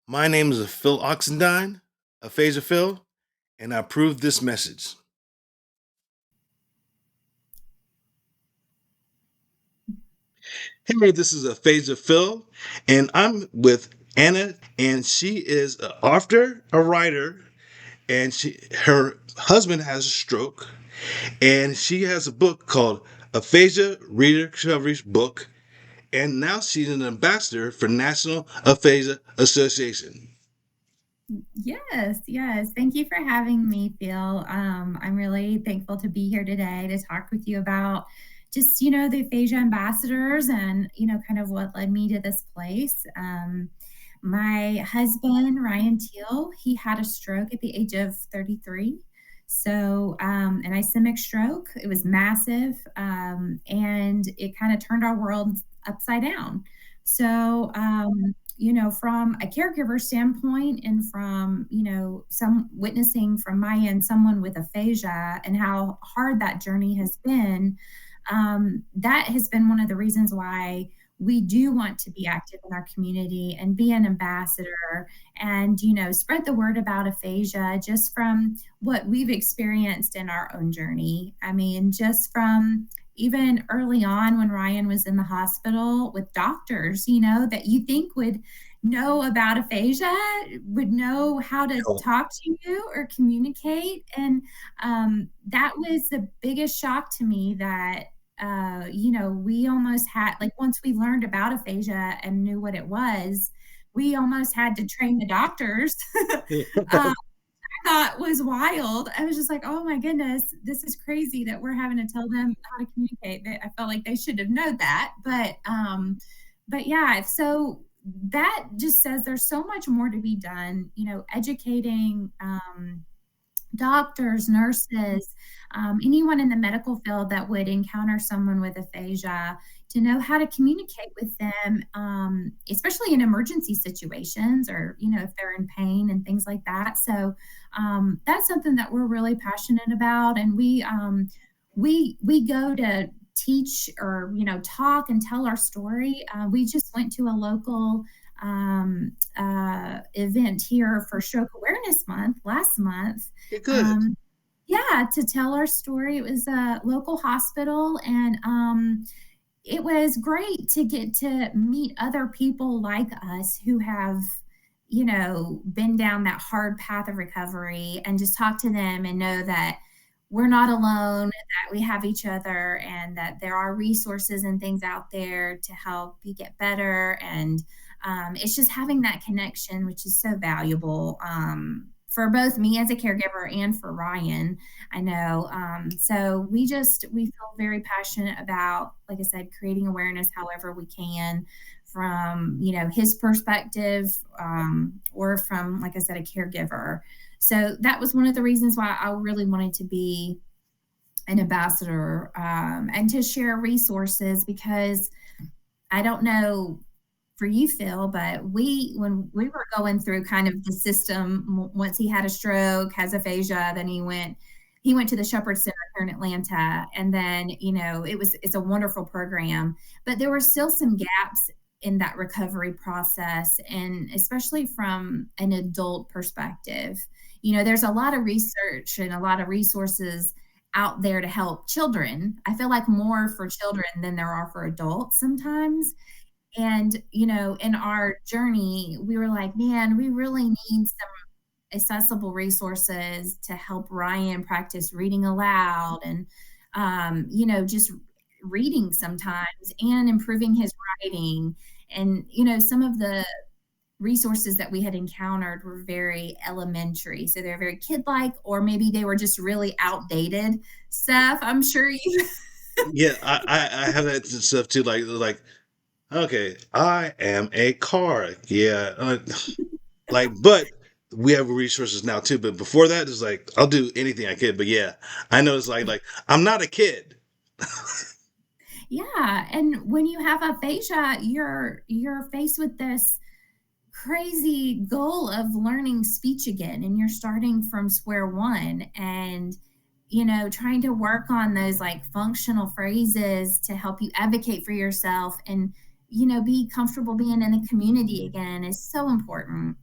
My name is Phil Oxendine, Aphasia Phil, and I approve this message. Hey, this is Aphasia Phil, and I'm with Anna, and she is an author, a writer, and her husband has a stroke, and she has a book called Aphasia Readers Book, and now she's an ambassador for National Aphasia Association. Yes, yes. Thank you for having me, Phil. I'm really thankful to be here today to talk with you about just, the aphasia ambassadors and, kind of what led me to this place. My husband, Ryan Teal, he had a stroke at the age of 33. So, an ischemic stroke, it was massive, and it kind of turned our world upside down. So, from a caregiver standpoint and from, some witnessing from my end, someone with aphasia and how hard that journey has been, that has been one of the reasons why we do want to be active in our community and be an ambassador and, spread the word about aphasia just from what we've experienced in our own journey. I mean, just from even early on when Ryan was in the hospital with doctors, that you think would know about aphasia, would know how to talk to you or communicate. And that was the biggest shock to me that, we almost had, like, once we learned about aphasia and knew what it was, we almost had to train the doctors. Thought was wild. I was just like, "Oh my goodness, this is crazy that we're having to tell them how to communicate." I felt like they should have known that, but yeah, so that just says there's so much more to be done, educating, doctors, nurses, anyone in the medical field that would encounter someone with aphasia to know how to communicate with them, especially in emergency situations or, if they're in pain and things like that. So that's something that we're really passionate about. And we go to teach or, talk and tell our story. We just went to a local event here for Stroke Awareness Month last month. Okay, good. Um, yeah, to tell our story. It was a local hospital, and it was great to get to meet other people like us who have, been down that hard path of recovery and just talk to them and know that we're not alone, that we have each other, and that there are resources and things out there to help you get better. And it's just having that connection, which is so valuable, for both me as a caregiver and for Ryan. I know. So we feel very passionate about, like I said, creating awareness however we can from, his perspective, or from, like I said, a caregiver. So that was one of the reasons why I really wanted to be an ambassador, and to share resources because I don't know for you, Phil, but when we were going through kind of the system, once he had a stroke, has aphasia, then he went to the Shepherd Center here in Atlanta, and then, it's a wonderful program, but there were still some gaps in that recovery process, and especially from an adult perspective. There's a lot of research and a lot of resources out there to help children. I feel like more for children than there are for adults sometimes. And, in our journey, we were like, man, we really need some accessible resources to help Ryan practice reading aloud and, just reading sometimes and improving his writing. And, some of the resources that we had encountered were very elementary. So they're very kid like, or maybe they were just really outdated stuff. I'm sure you. Yeah, I have that stuff too. Like okay, I am a car. Yeah, but we have resources now too. But before that, it's like I'll do anything I can. But yeah, I know it's like I'm not a kid. Yeah, and when you have aphasia, you're faced with this crazy goal of learning speech again, and you're starting from square one and, trying to work on those like functional phrases to help you advocate for yourself and be comfortable being in the community again is so important.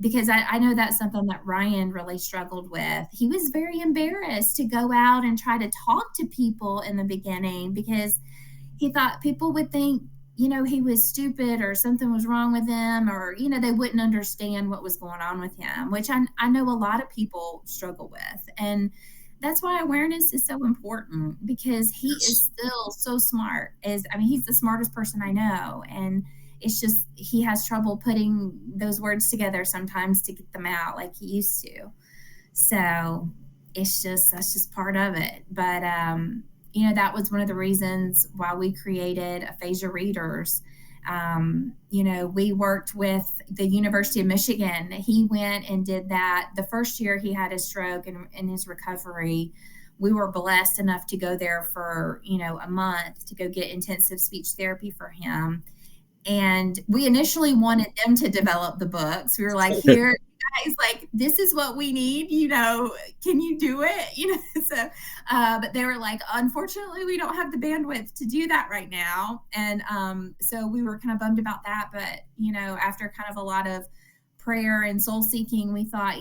Because I know that's something that Ryan really struggled with. He was very embarrassed to go out and try to talk to people in the beginning because he thought people would think, he was stupid or something was wrong with him, or, they wouldn't understand what was going on with him, which I know a lot of people struggle with. And that's why awareness is so important, because he Yes. is still so smart. He's the smartest person I know. And it's just, he has trouble putting those words together sometimes to get them out like he used to. So that's just part of it. But that was one of the reasons why we created Aphasia Readers. We worked with the University of Michigan. He went and did that the first year he had his stroke and in his recovery. We were blessed enough to go there for a month to go get intensive speech therapy for him. And we initially wanted them to develop the books. We were like, here, guys, like, this is what we need, can you do it? So, but they were like, unfortunately, we don't have the bandwidth to do that right now. And so we were kind of bummed about that. But, after kind of a lot of prayer and soul seeking, we thought,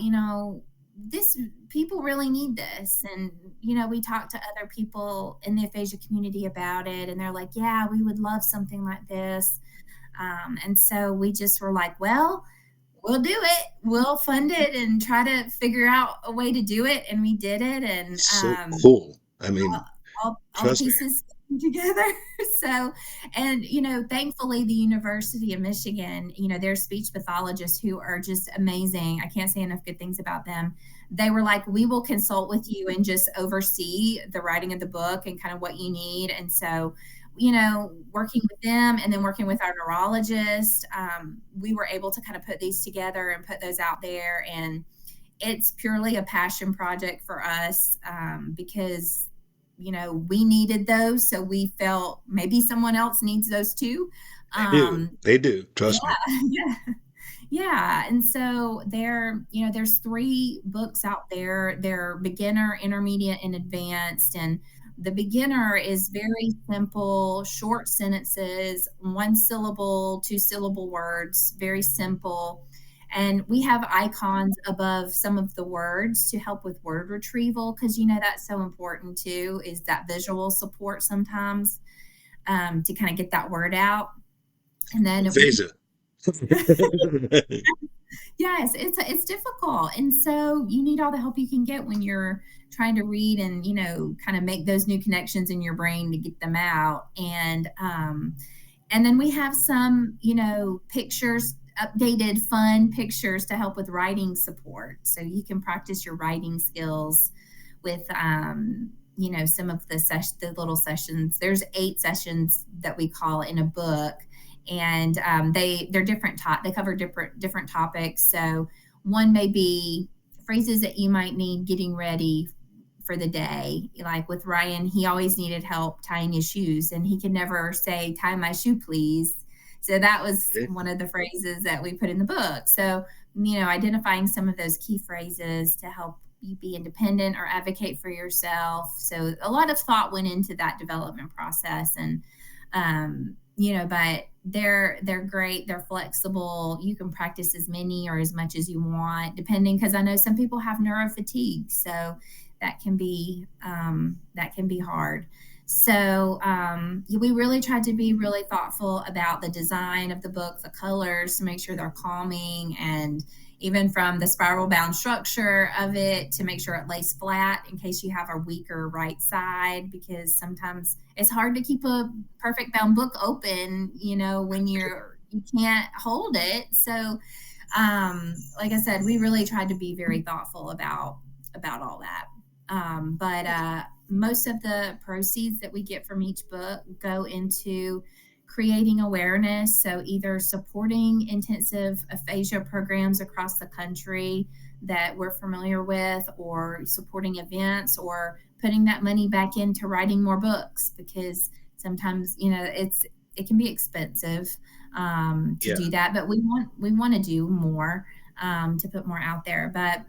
this people really need this. And, we talked to other people in the aphasia community about it. And they're like, yeah, we would love something like this. And so we just were like, well, we'll do it. We'll fund it and try to figure out a way to do it. And we did it. And So cool. I all, mean, all the trust me. pieces came together. So, and, thankfully, the University of Michigan, their speech pathologists who are just amazing. I can't say enough good things about them. They were like, we will consult with you and just oversee the writing of the book and kind of what you need. And so, working with them and then working with our neurologist, we were able to kind of put these together and put those out there. And it's purely a passion project for us, because we needed those, so we felt maybe someone else needs those too. They do. um They do. Trust me. yeah. Yeah. Yeah, and so there's 3 books out there. They're beginner, intermediate, and advanced. And the beginner is very simple, short sentences, 1 syllable, 2 syllable words, very simple. And we have icons above some of the words to help with word retrieval, because that's so important too, is that visual support sometimes, to kind of get that word out. And then Aphasia. yes, it's difficult. And so you need all the help you can get when you're trying to read and, kind of make those new connections in your brain to get them out. And then we have some, pictures, updated fun pictures to help with writing support. So you can practice your writing skills with, some of the little sessions. There's 8 sessions that we call in a book, and they're different. They cover different topics. So one may be phrases that you might need getting ready for the day. Like with Ryan, he always needed help tying his shoes, and he could never say, "Tie my shoe, please." So that was Okay. one of the phrases that we put in the book. So, identifying some of those key phrases to help you be independent or advocate for yourself. So a lot of thought went into that development process. And but they're great. They're flexible. You can practice as many or as much as you want, depending, because I know some people have neurofatigue, so that can be hard. So we really tried to be really thoughtful about the design of the book, the colors, to make sure they're calming, and even from the spiral bound structure of it to make sure it lays flat in case you have a weaker right side, because sometimes it's hard to keep a perfect bound book open, when you can't hold it. So like I said, we really tried to be very thoughtful about all that. But most of the proceeds that we get from each book go into creating awareness. So either supporting intensive aphasia programs across the country that we're familiar with, or supporting events, or putting that money back into writing more books, because sometimes it can be expensive to Yeah. do that. But we want to do more, to put more out there. But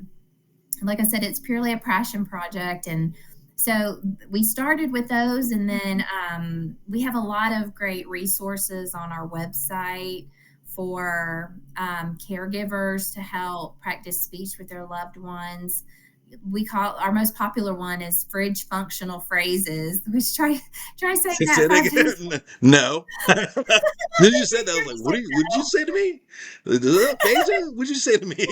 like I said, it's purely a passion project. And So we started with those, and then we have a lot of great resources on our website for caregivers to help practice speech with their loved ones. We call our most popular one is fridge functional phrases, which try saying that Say that 5 times. again. No. Did you say that? I was You're like, just what like, do you, what did you no. say to me? Aphasia? What did you say to me?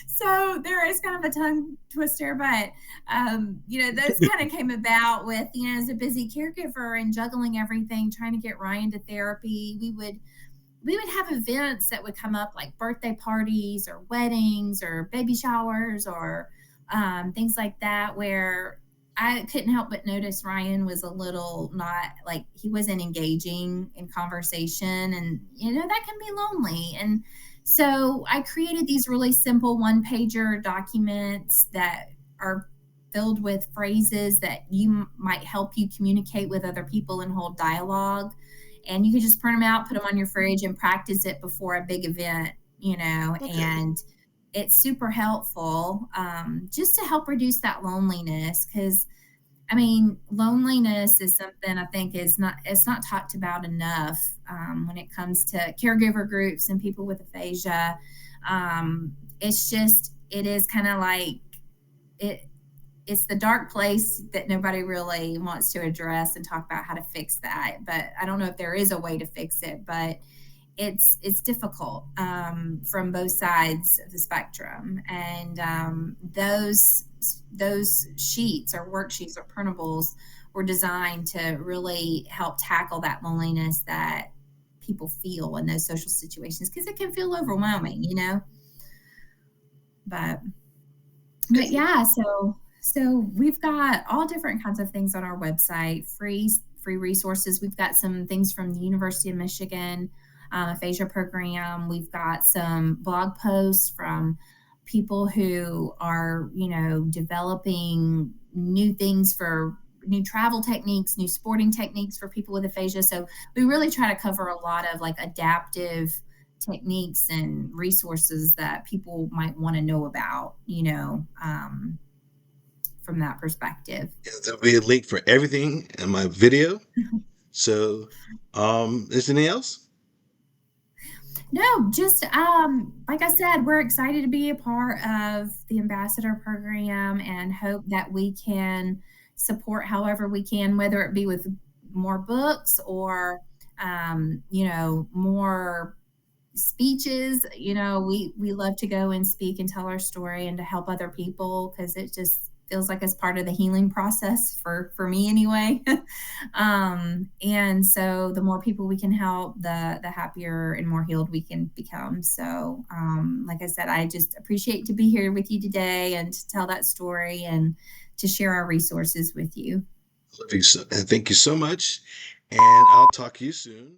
So there is kind of a tongue twister, but those kind of came about with, as a busy caregiver and juggling everything, trying to get Ryan to therapy. We would have events that would come up like birthday parties or weddings or baby showers or things like that, where I couldn't help but notice Ryan was a little not like he wasn't engaging in conversation, and that can be lonely. And so I created these really simple one pager documents that are filled with phrases that might help you communicate with other people and hold dialogue, and you could just print them out, put them on your fridge, and practice it before a big event, Okay. and it's super helpful, just to help reduce that loneliness. Because I mean, loneliness is something I think it's not talked about enough, when it comes to caregiver groups and people with aphasia. It is kind of like it it's the dark place that nobody really wants to address and talk about how to fix that. But I don't know if there is a way to fix it, but it's difficult, from both sides of the spectrum. And those sheets or worksheets or printables were designed to really help tackle that loneliness that people feel in those social situations, because it can feel overwhelming, but Yeah. yeah, so we've got all different kinds of things on our website, free resources. We've got some things from the University of Michigan, aphasia program. We've got some blog posts from people who are, developing new things for new travel techniques, new sporting techniques for people with aphasia. So we really try to cover a lot of like adaptive techniques and resources that people might want to know about, from that perspective. There'll be a link for everything in my video. So, is there anything else? No, just like I said, we're excited to be a part of the ambassador program and hope that we can support however we can, whether it be with more books or more speeches. We love to go and speak and tell our story and to help other people, because it just feels like it's part of the healing process for me anyway. And so the more people we can help, the happier and more healed we can become. So like I said, I just appreciate to be here with you today and to tell that story and to share our resources with you. Thank you so much. And I'll talk to you soon.